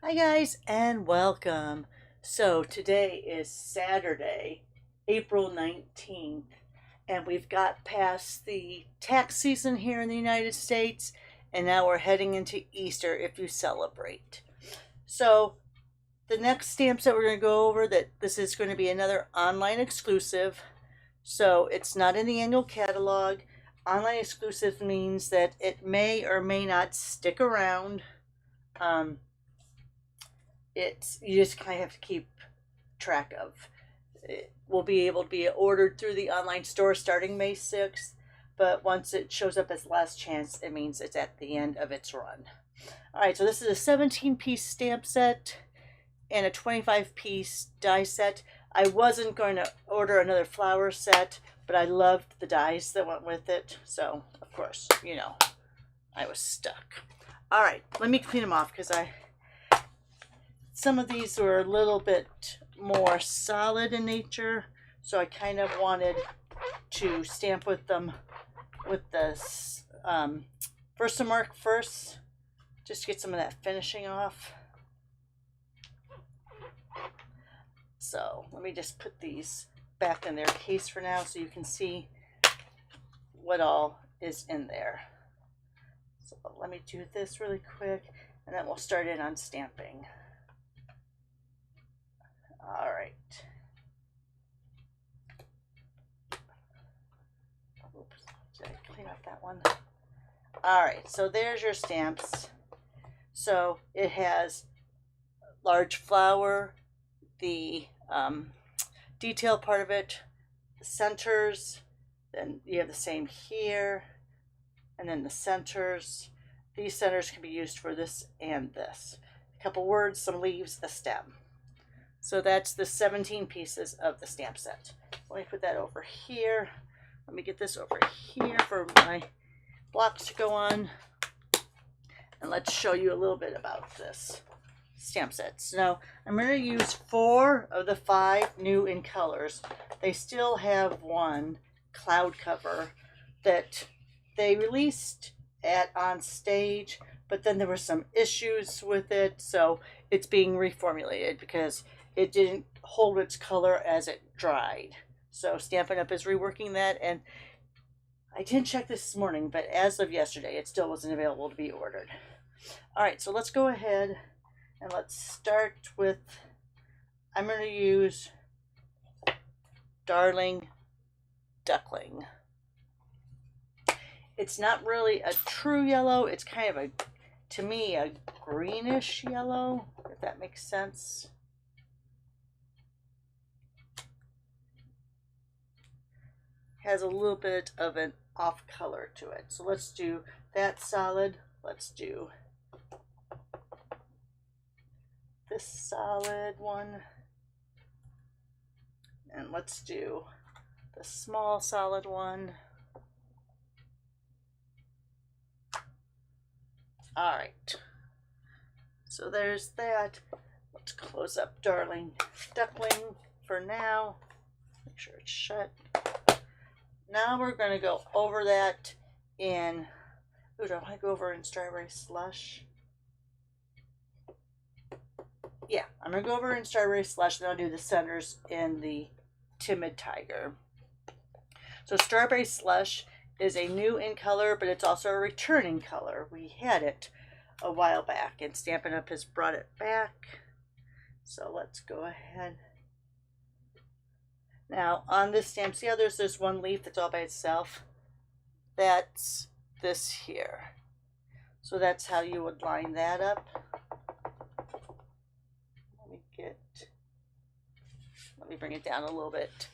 Hi guys and welcome. So today is Saturday, April 19th, and we've got past the tax season here in the United States, and now we're heading into Easter if you celebrate. So the next stamps that we're going to go over, that this is going to be another online exclusive. So it's not in the annual catalog. Online exclusive means that it may or may not stick around. You just kind of have to keep track of. It will be able to be ordered through the online store starting May 6th, but once it shows up as last chance, it means it's at the end of its run. All right, so this is a 17-piece stamp set and a 25-piece die set. I wasn't going to order another flower set, but I loved the dies that went with it, so of course, I was stuck. All right, let me clean them off because some of these were a little bit more solid in nature, so I kind of wanted to stamp with them with this Versamark first, just to get some of that finishing off. So let me just put these back in their case for now so you can see what all is in there. So let me do this really quick and then we'll start in on stamping. All right. Oops, did I clean up that one? All right, so there's your stamps. So it has large flower, the detail part of it, the centers, then you have the same here, and then the centers. These centers can be used for this and this. A couple words, some leaves, the stem. So that's the 17 pieces of the stamp set. Let me put that over here. Let me get this over here for my blocks to go on. And let's show you a little bit about this stamp set. So I'm going to use 4 of the 5 new in colors. They still have one cloud cover that they released on stage, but then there were some issues with it, so it's being reformulated because it didn't hold its color as it dried. So Stampin' Up! Is reworking that, and I didn't check this morning, but as of yesterday, it still wasn't available to be ordered. All right, so let's go ahead and let's start with, I'm going to use Darling Duckling. It's not really a true yellow. It's kind of to me, a greenish yellow, if that makes sense. Has a little bit of an off color to it. So let's do that solid. Let's do this solid one. And let's do the small solid one. All right. So there's that. Let's close up Darling Duckling for now. Make sure it's shut. Now we're going to go over that in, do I want to go over in Strawberry Slush? Yeah, I'm going to go over in Strawberry Slush, and I'll do the centers in the Timid Tiger. So Strawberry Slush is a new in color, but it's also a returning color. We had it a while back, and Stampin' Up! Has brought it back. So let's go ahead. Now, on this stamp, see how there's this one leaf that's all by itself? That's this here. So that's how you would line that up. Let me bring it down a little bit.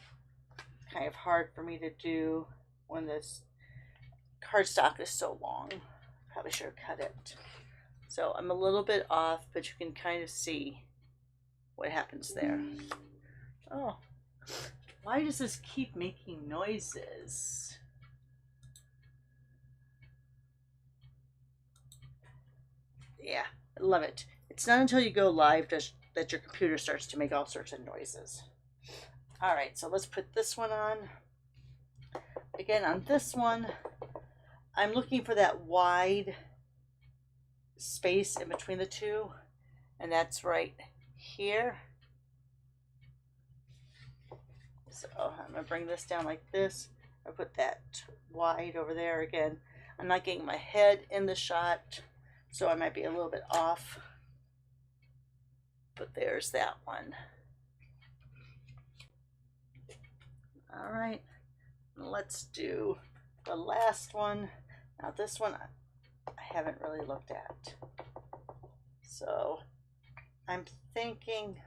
Kind of hard for me to do when this cardstock is so long. Probably should have cut it. So I'm a little bit off, but you can kind of see what happens there. Oh. Why does this keep making noises? Yeah, I love it. It's not until you go live that your computer starts to make all sorts of noises. All right, so let's put this one on. Again, on this one, I'm looking for that wide space in between the two. and that's right here. So I'm going to bring this down like this. I put that wide over there again. I'm not getting my head in the shot, so I might be a little bit off. But there's that one. All right, let's do the last one. Now this one I haven't really looked at. So I'm thinking,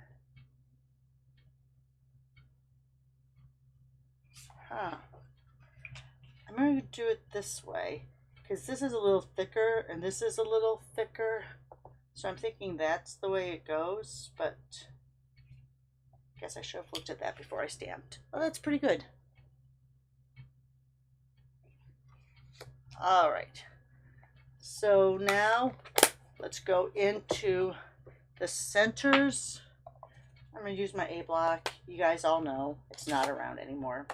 I'm going to do it this way because this is a little thicker and this is a little thicker. So I'm thinking that's the way it goes, but I guess I should have looked at that before I stamped. Oh, that's pretty good. All right. So now let's go into the centers. I'm going to use my A block. You guys all know it's not around anymore.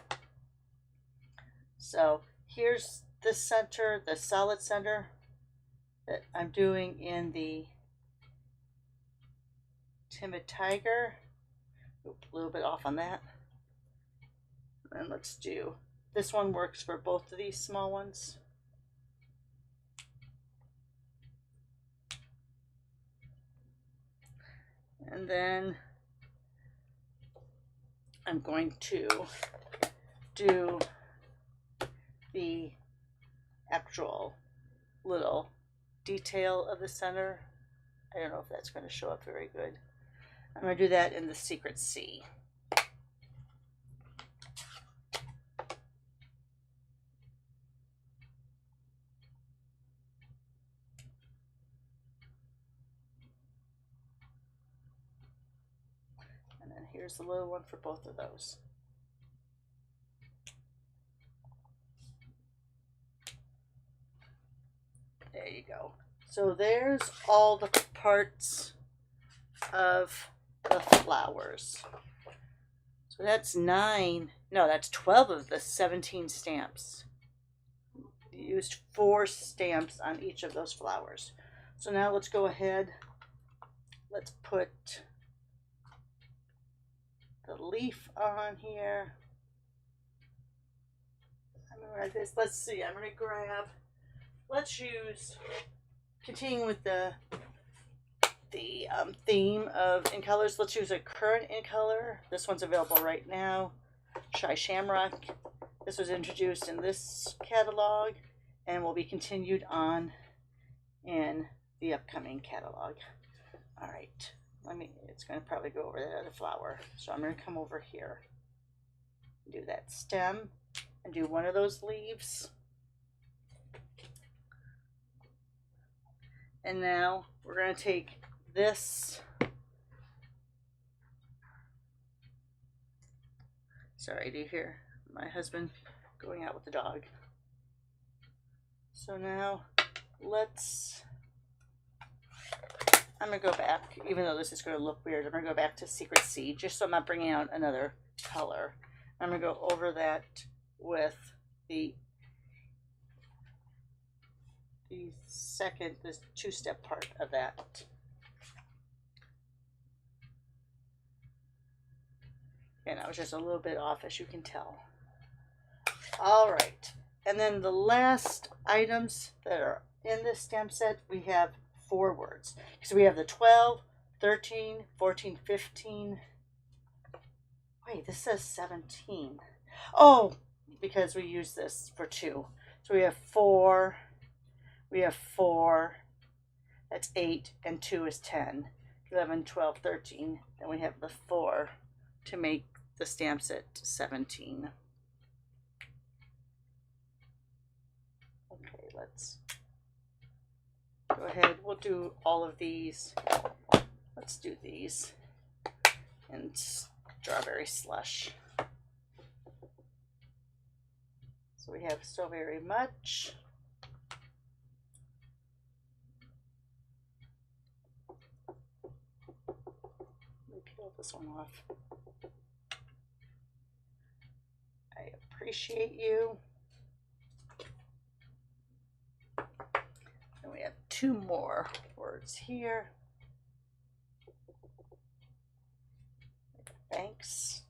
So here's the center, the solid center that I'm doing in the Timid Tiger. Oop, a little bit off on that. And let's do, this one works for both of these small ones. And then I'm going to do the actual little detail of the center. I don't know if that's going to show up very good. I'm going to do that in the Secret C. And then here's the little one for both of those. There you go. So there's all the parts of the flowers. So that's 12 of the 17 stamps. You used 4 stamps on each of those flowers. So now let's go ahead. Let's put the leaf on here. I'm going to write this. Let's see. I'm going to grab. Let's use, continuing with the theme of in colors, let's use a current in color. This one's available right now. Shy Shamrock. This was introduced in this catalog and will be continued on in the upcoming catalog. All right, it's going to probably go over that other flower. So I'm going to come over here, do that stem, and do one of those leaves. And now we're going to take this. Sorry, do you hear my husband going out with the dog? So now I'm going to go back, even though this is going to look weird, I'm going to go back to Secret C, just so I'm not bringing out another color. I'm going to go over that with the second, this 2-step part of that. And I was just a little bit off, as you can tell. All right, and then the last items that are in this stamp set, we have 4 words. So we have the 12, 13, 14, 15. Wait, this says 17. Oh, because we use this for 2. So we have 4. We have 4, that's 8, and 2 is 10, 11, 12, 13. Then we have the 4 to make the stamp set 17. Okay, let's go ahead. We'll do all of these. Let's do these and strawberry slush. So we have so very much. Peel this one off. I appreciate you. And we have 2 more words here. Thanks.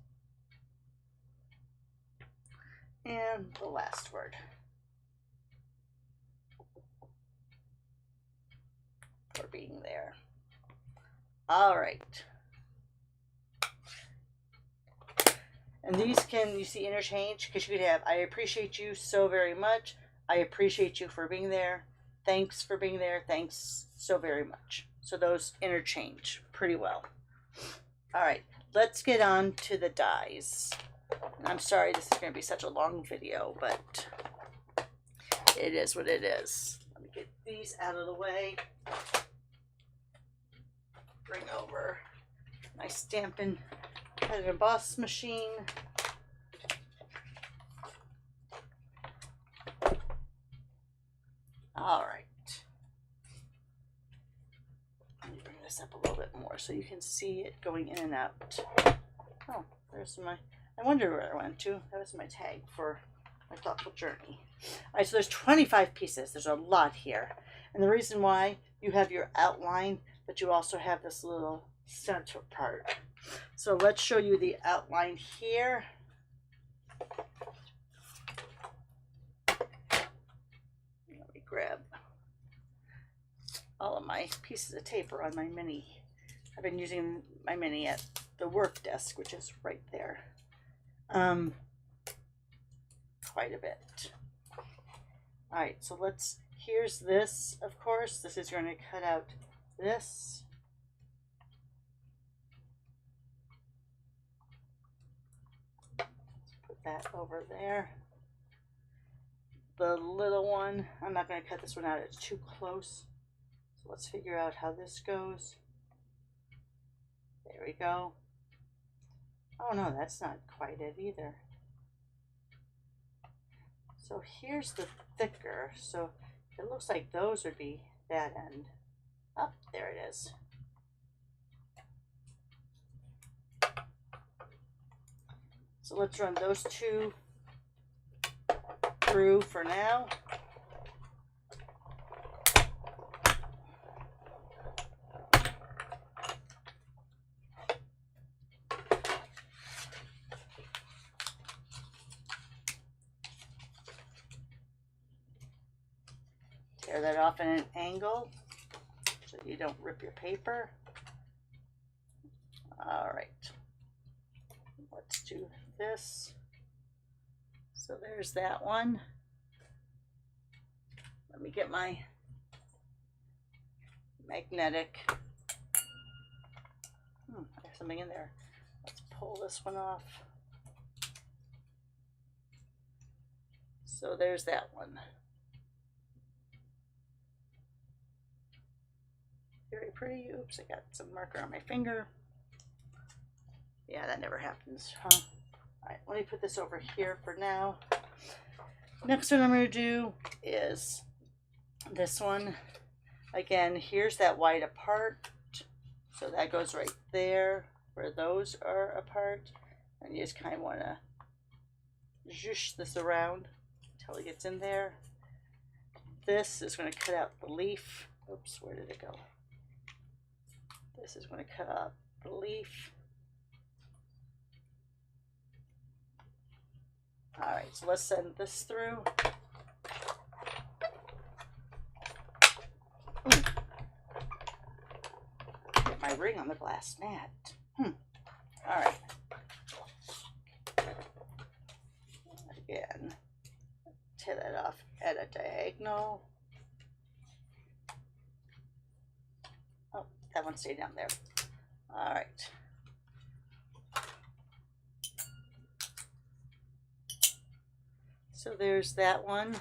And the last word. For being there. All right. And these can, you see, interchange, because you could have, I appreciate you so very much. I appreciate you for being there. Thanks for being there. Thanks so very much. So those interchange pretty well. All right, let's get on to the dies. And I'm sorry this is going to be such a long video, but it is what it is. Let me get these out of the way. Bring over my Stampin' Cut and Emboss machine. All right. Let me bring this up a little bit more so you can see it going in and out. Oh, there's my, I wonder where I went to. That was my tag for my thoughtful journey. All right, so there's 25 pieces. There's a lot here. And the reason why, you have your outline, but you also have this little center part. So let's show you the outline here. Let me grab all of my pieces of tape on my mini. I've been using my mini at the work desk, which is right there. Quite a bit. All right, so let's, here's this, of course. This is going to cut out this. Let's put that over there. The little one, I'm not going to cut this one out, it's too close. So let's figure out how this goes. There we go. Oh no, that's not quite it either. So here's the thicker, so it looks like those would be that end. Oh, there it is. So let's run those two through for now. Tear that off at an angle so you don't rip your paper. All right, let's do this. So there's that one. Let me get my magnetic. I have something in there. Let's pull this one off. So there's that one. Very pretty. Oops, I got some marker on my finger. Yeah, that never happens, huh? All right, let me put this over here for now. Next one I'm going to do is this one. Again, here's that white apart. So that goes right there where those are apart. And you just kind of want to zhoosh this around until it gets in there. This is going to cut out the leaf. Oops, where did it go? This is going to cut out the leaf. All right, so let's send this through. Get my ring on the glass mat. All right. Again, tear that off at a diagonal. Oh, that one stayed down there. All right. So there's that one.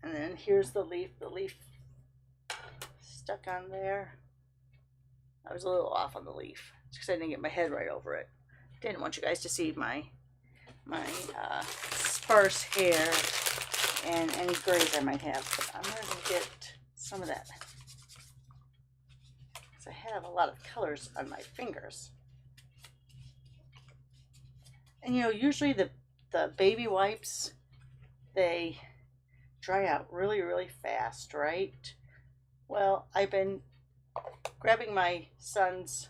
And then here's the leaf stuck on there. I was a little off on the leaf because I didn't get my head right over it. Didn't want you guys to see my sparse hair and any grays I might have, but I'm going to get some of that because I have a lot of colors on my fingers. And you know, usually the baby wipes, they dry out really, really fast, right? Well, I've been grabbing my son's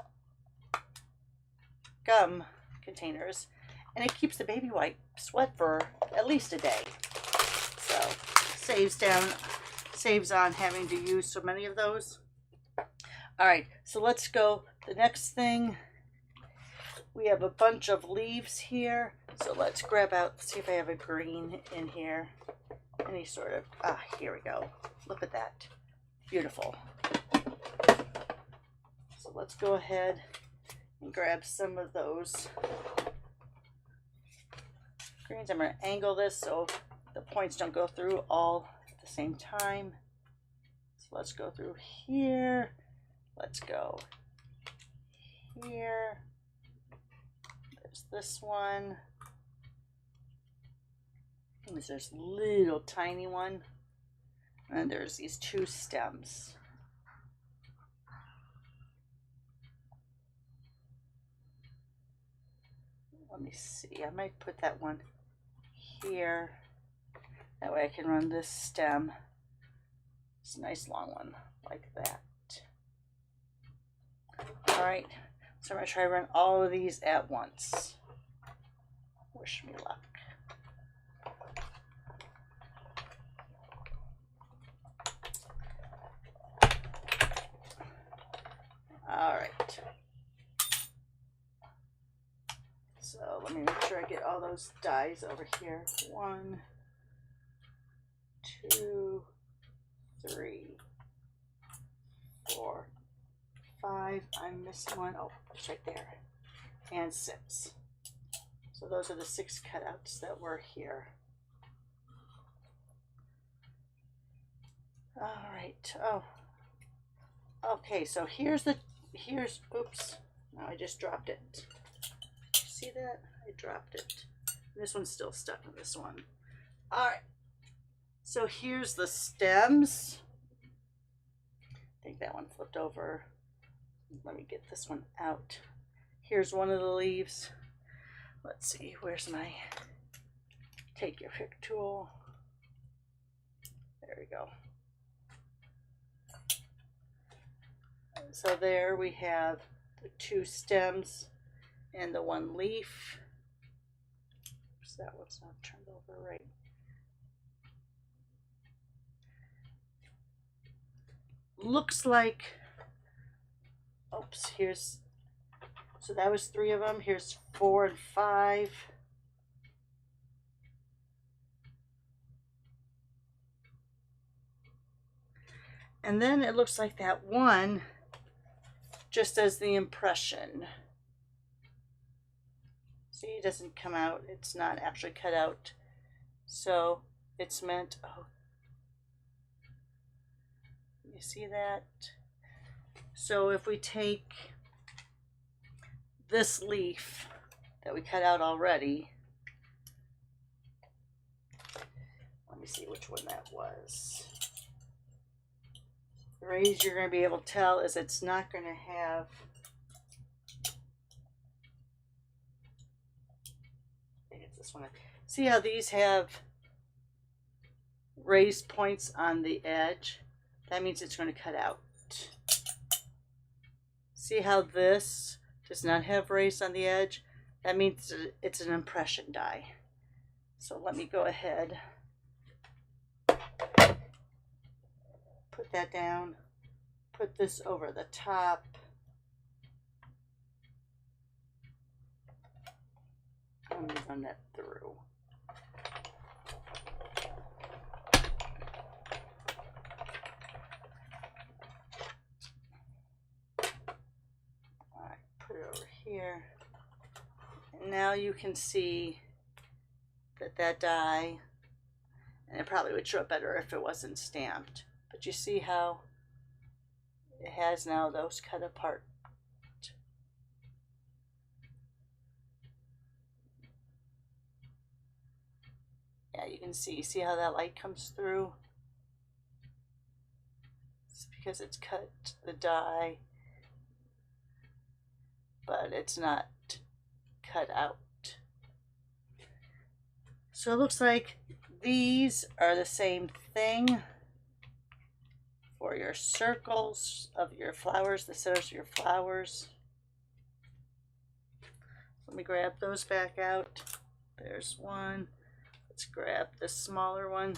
gum containers, and it keeps the baby wipes wet for at least a day. So saves on having to use so many of those. All right, so let's go. The next thing, we have a bunch of leaves here. So let's grab out, see if I have a green in here. Any sort of, here we go. Look at that. Beautiful. So let's go ahead and grab some of those greens. I'm going to angle this so the points don't go through all at the same time. So let's go through here. Let's go here. There's this one. And there's this little tiny one. And there's these two stems. Let me see. I might put that one here. That way I can run this stem. It's a nice long one like that. All right. So I'm going to try to run all of these at once. Wish me luck. All right. So let me make sure I get all those dies over here. 1, 2, 3, 4, 5. I'm missing one. Oh, it's right there. And 6. So those are the 6 cutouts that were here. All right. Oh. Okay, so here's, oops. No, I just dropped it. See that? I dropped it. This one's still stuck in this one. All right. So here's the stems. I think that one flipped over. Let me get this one out. Here's one of the leaves. Let's see, where's my take your pick tool? There we go. So there we have the 2 stems and the 1 leaf. Oops, that one's not turned over right. Looks like, oops, here's, so that was 3 of them. Here's 4 and 5. And then it looks like that one just as the impression. See, it doesn't come out. It's not actually cut out. So it's meant, oh, you see that? So if we take this leaf that we cut out already, let me see which one that was. The rays you're going to be able to tell is it's not going to have, I think it's this one. See how these have raised points on the edge? That means it's going to cut out. See how this does not have raised on the edge? That means it's an impression die. So let me go ahead. Put that down, put this over the top. Let me run that through. All right, put it over here. And now you can see that die, and it probably would show up better if it wasn't stamped. But you see how it has now those cut apart. Yeah, you can see how that light comes through? It's because it's cut the die, but it's not cut out. So it looks like these are the same thing. for your circles of your flowers, the centers of your flowers. Let me grab those back out. There's one. Let's grab the smaller one.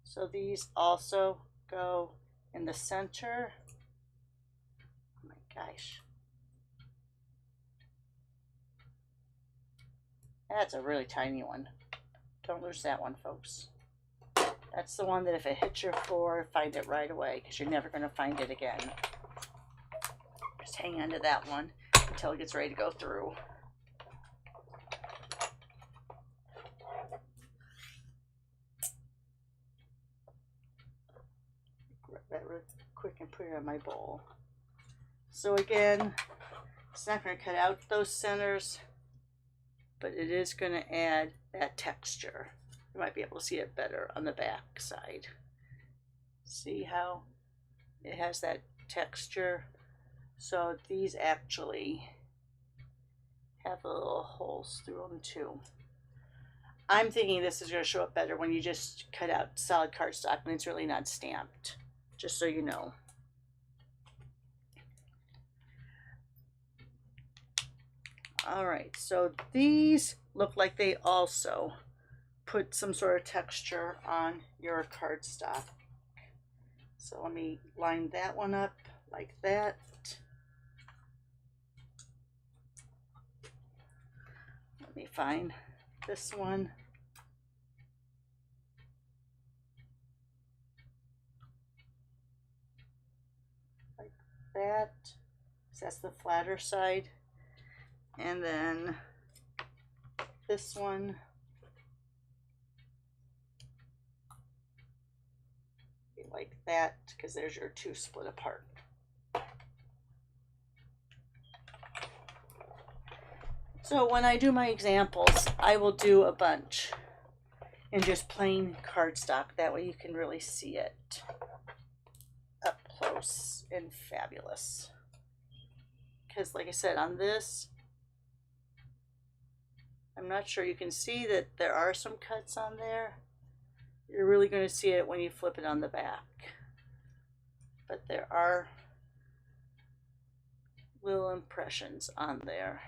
So these also go in the center. Oh my gosh. That's a really tiny one. Don't lose that one, folks. That's the one that if it hits your floor, find it right away, because you're never going to find it again. Just hang on to that one until it gets ready to go through. Grab that real quick and put it on my bowl. So again, it's not going to cut out those centers, but it is going to add that texture. You might be able to see it better on the back side. See how it has that texture? So these actually have little holes through them too. I'm thinking this is going to show up better when you just cut out solid cardstock and it's really not stamped, just so you know. All right, so these look like they also put some sort of texture on your cardstock. So let me line that one up like that. Let me find this one. Like that. So that's the flatter side. And then this one. Like that, because there's your two split apart. So when I do my examples, I will do a bunch in just plain cardstock. That way you can really see it up close and fabulous. Because like I said, on this, I'm not sure you can see that there are some cuts on there. You're really going to see it when you flip it on the back. But there are little impressions on there.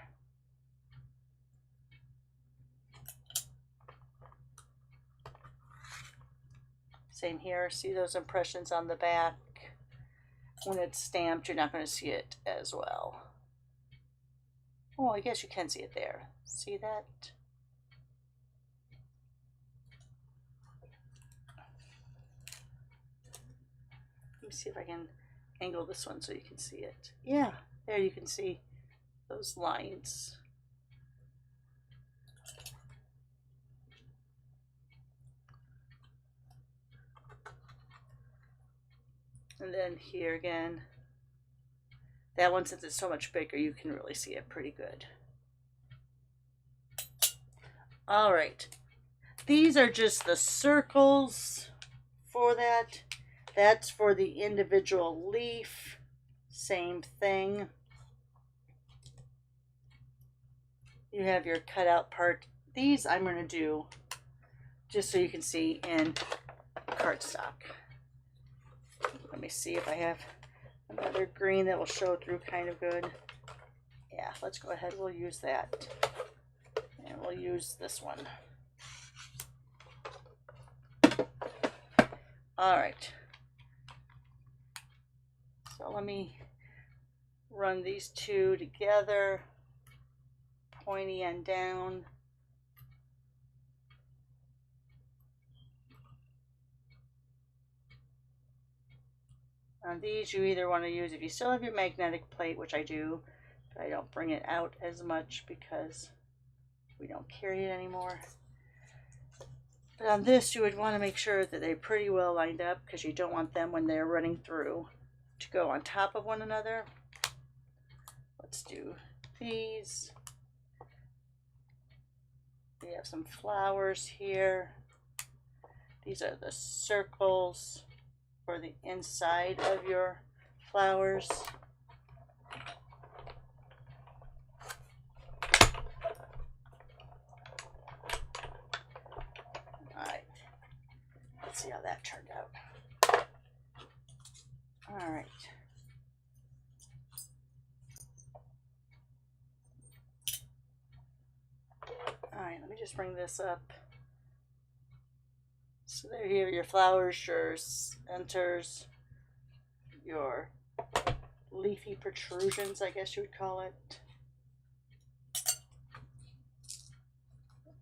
Same here. See those impressions on the back? When it's stamped, you're not going to see it as well. Oh, I guess you can see it there. See that? Let me see if I can angle this one so you can see it. Yeah, there you can see those lines. And then here again, that one, since it's so much bigger, you can really see it pretty good. All right, these are just the circles for that. That's for the individual leaf, same thing. You have your cutout part. These I'm going to do just so you can see in cardstock. Let me see if I have another green that will show through kind of good. Yeah, let's go ahead, we'll use that. And we'll use this one. All right. So let me run these two together, pointy end down. On these, you either want to use, if you still have your magnetic plate, which I do, but I don't bring it out as much because we don't carry it anymore. But on this, you would want to make sure that they're pretty well lined up, because you don't want them when they're running through to go on top of one another. Let's do these. We have some flowers here. These are the circles for the inside of your flowers. All right, let's see how that turned out. All right. All right, let me just bring this up. So there you have your flowers, your centers, your leafy protrusions, I guess you would call it.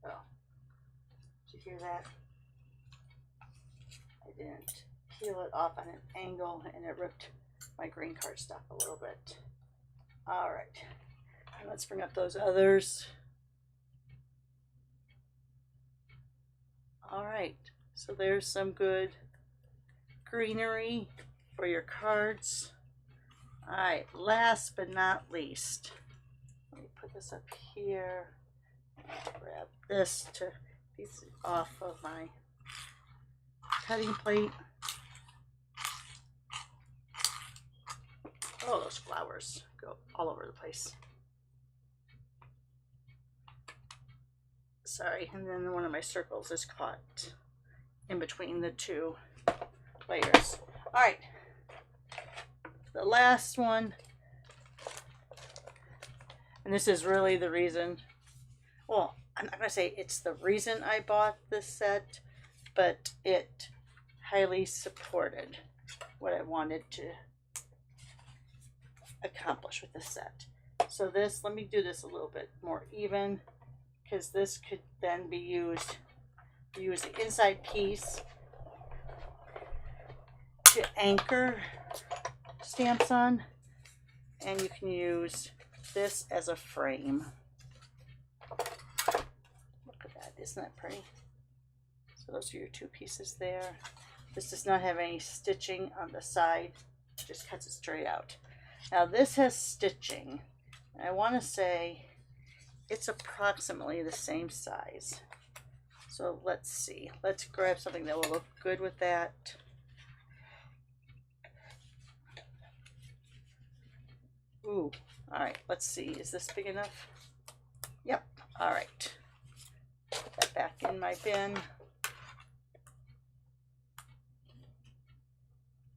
Oh, did you hear that? I didn't peel it off on an angle and it ripped my green cardstock a little bit. All right, and let's bring up those others. All right, so there's some good greenery for your cards. All right, last but not least, let me put this up here. Grab this to piece it off of my cutting plate. Oh, those flowers go all over the place. Sorry, and then one of my circles is caught in between the two layers. All right, the last one, and this is really the reason, well, I'm not going to say it's the reason I bought this set, but it highly supported what I wanted to accomplish with this set. So this, let me do this a little bit more even, because this could then be used to use the inside piece to anchor stamps on, and you can use this as a frame. Look at that, isn't that pretty? So those are your two pieces there. This does not have any stitching on the side, it just cuts it straight out. Now this has stitching, and I want to say it's approximately the same size. So let's see. Let's grab something that will look good with that. Ooh, all right, let's see. Is this big enough? Yep, all right. Put that back in my bin.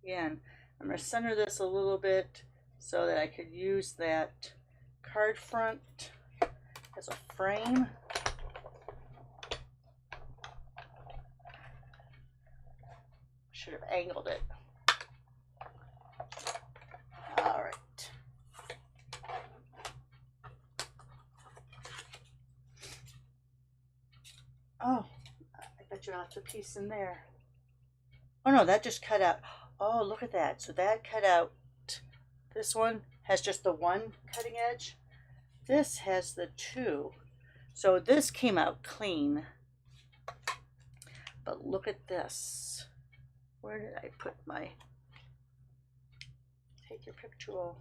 Again, I'm going to center this a little bit so that I could use that card front as a frame. Should have angled it. All right. Oh, I bet you left a piece in there. Oh no, that just cut out. Oh, look at that. So that cut out. This one has just the one cutting edge. This has the two. So this came out clean. But look at this. Where did I put my, take your pick tool.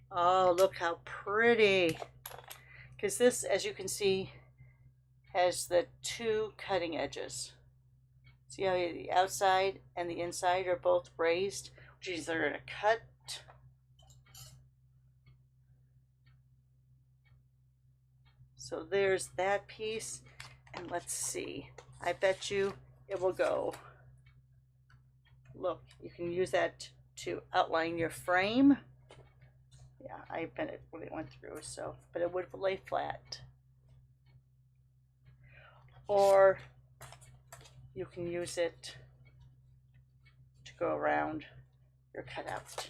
Oh, look how pretty. Because this, as you can see, has the two cutting edges. See how the outside and the inside are both raised, which means they're going to cut. So there's that piece, and let's see. I bet you it will go. Look, you can use that to outline your frame. Yeah, I bet it really went through, so, but it would lay flat. Or you can use it to go around your cutout.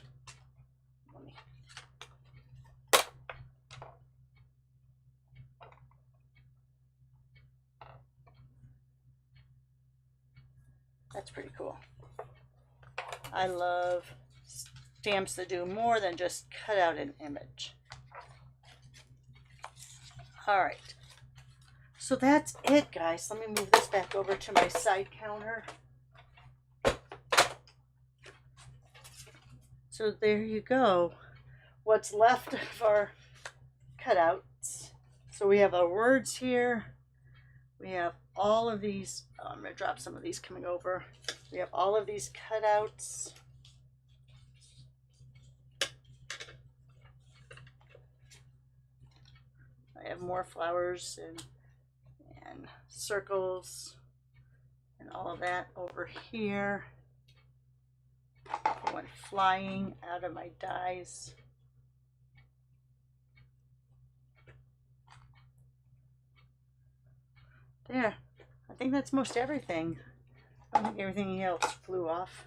That's pretty cool. I love stamps that do more than just cut out an image. All right. So that's it, guys. Let me move this back over to my side counter. So there you go. What's left of our cutouts. So we have our words here. We have all of these. Oh, I'm going to drop some of these coming over. We have all of these cutouts. I have more flowers and circles. and all of that over here. It went flying out of my dies. There. I think that's most everything. I don't think everything else flew off.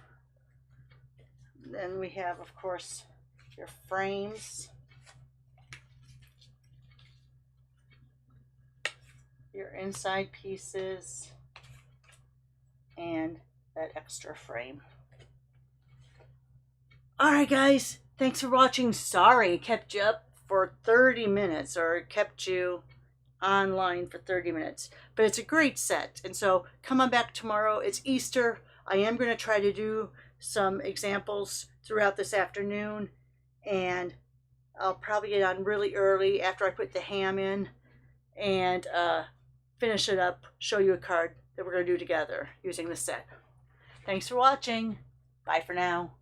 Then we have, of course, your frames, your inside pieces, and that extra frame. Alright guys, thanks for watching. Sorry it kept you up for 30 minutes, or it kept you online for 30 minutes. But it's a great set, and so come on back tomorrow. It's Easter. I am going to try to do some examples throughout this afternoon, and I'll probably get on really early after I put the ham in and finish it up, show you a card that we're going to do together using the set. Thanks for watching. Bye for now.